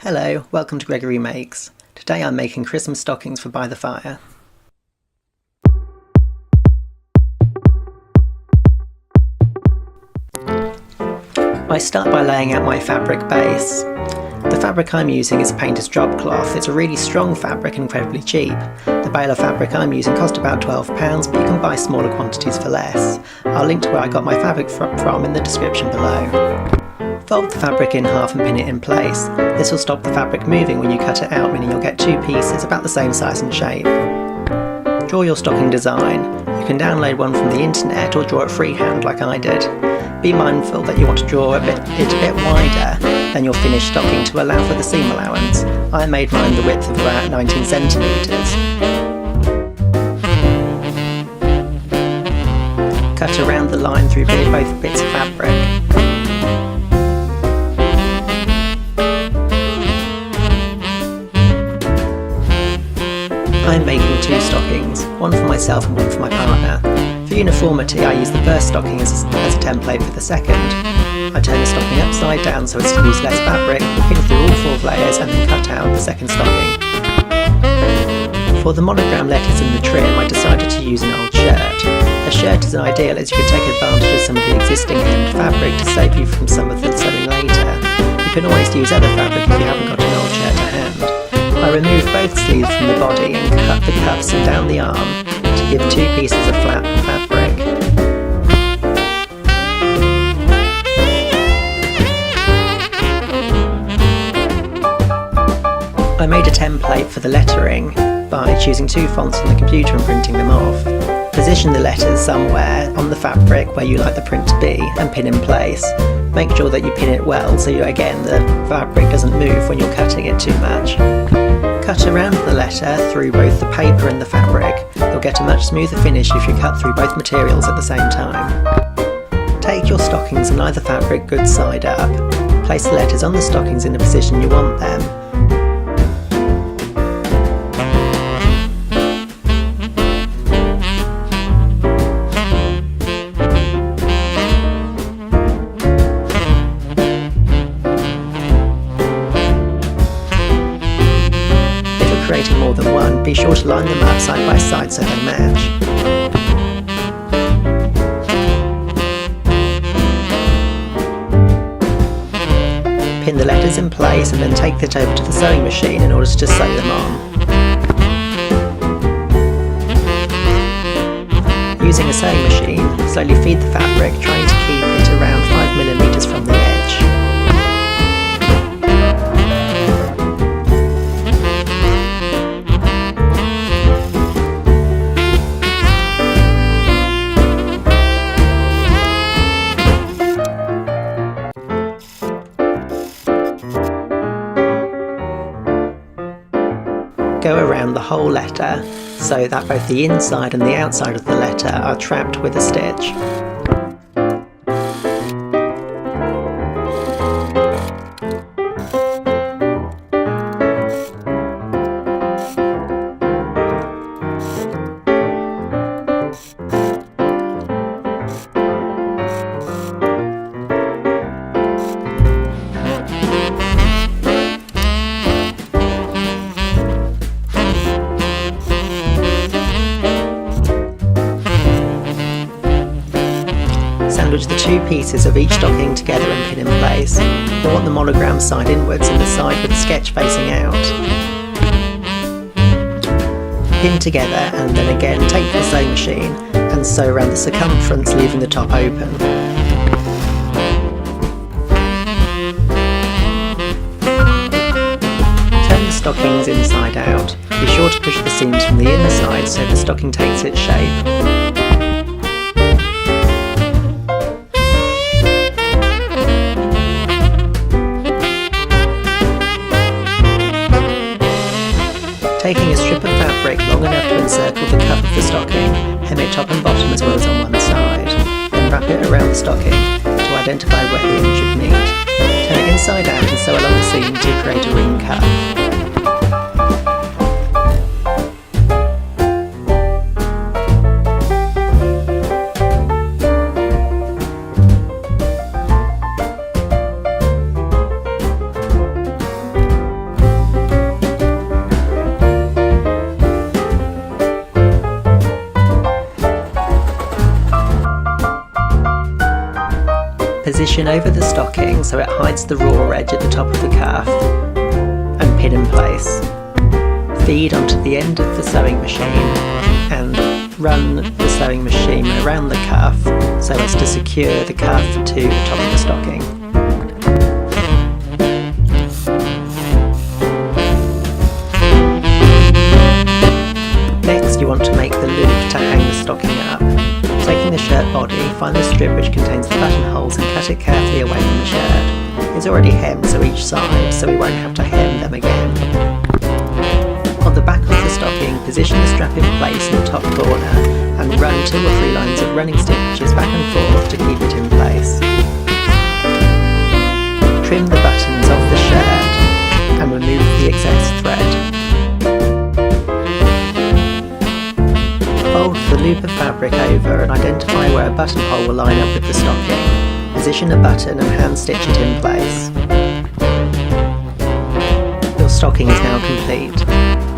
Hello, welcome to Gregory Makes. Today I'm making Christmas stockings for by the fire. I start by laying out my fabric base. The fabric I'm using is a painter's drop cloth. It's a really strong fabric and incredibly cheap. The bale of fabric I'm using cost about £12, but you can buy smaller quantities for less. I'll link to where I got my fabric from in the description below. Fold the fabric in half and pin it in place. This will stop the fabric moving when you cut it out, meaning you'll get two pieces about the same size and shape. Draw your stocking design. You can download one from the internet or draw it freehand like I did. Be mindful that you want to draw it a bit wider than your finished stocking to allow for the seam allowance. I made mine the width of about 19 centimetres. Cut around the line through both bits of fabric. I'm making two stockings, one for myself and one for my partner. For uniformity, I use the first stocking as a template for the second. I turn the stocking upside down so as to use less fabric, pin through all 4 layers and then cut out the second stocking. For the monogram letters in the trim, I decided to use an old shirt. A shirt is ideal as you can take advantage of some of the existing hemmed fabric to save you from some of the sewing later. You can always use other fabric if you haven't got an old shirt to hand. I removed both sleeves from the body and cut the cuffs and down the arm to give 2 pieces of flat fabric. I made a template for the lettering by choosing 2 fonts on the computer and printing them off. Position the letters somewhere on the fabric where you like the print to be and pin in place. Make sure that you pin it well so the fabric doesn't move when you're cutting it too much. Cut around the letter through both the paper and the fabric. You'll get a much smoother finish if you cut through both materials at the same time. Take your stockings and lie the fabric good side up. Place the letters on the stockings in the position you want them. Creating more than one, be sure to line them up side by side so they match. Pin the letters in place and then take it over to the sewing machine in order to sew them on. Using a sewing machine, slowly feed the fabric, trying to keep it around 5mm from the edge. Go around the whole letter so that both the inside and the outside of the letter are trapped with a stitch. Sandwich the 2 pieces of each stocking together and pin in place. You want the monogram side inwards and the side with the sketch facing out. Pin together and then again take the sewing machine and sew around the circumference, leaving the top open. Turn the stockings inside out. Be sure to push the seams from the inside so the stocking takes its shape. Taking a strip of fabric long enough to encircle the cuff of the stocking, hem it top and bottom as well as on one side. Then wrap it around the stocking to identify where the end should meet. Turn it inside out and sew along the seam to create a ring cuff. Position over the stocking so it hides the raw edge at the top of the cuff, and pin in place. Feed onto the end of the sewing machine and run the sewing machine around the cuff so as to secure the cuff to the top of the stocking. Next you want to make the loop to hang the stocking up. Taking the shirt body, find the strip which contains the buttonholes and cut it carefully away from the shirt. It's already hemmed to each side, so we won't have to hem them again. On the back of the stocking, position the strap in place in the top corner and run 2 or 3 lines of running stitches back and forth to keep it in place. Trim the buttons off the shirt and remove the excess thread. Fold the loop of fabric over and identify where a buttonhole will line up with the stocking. Position a button and hand stitch it in place. Your stocking is now complete.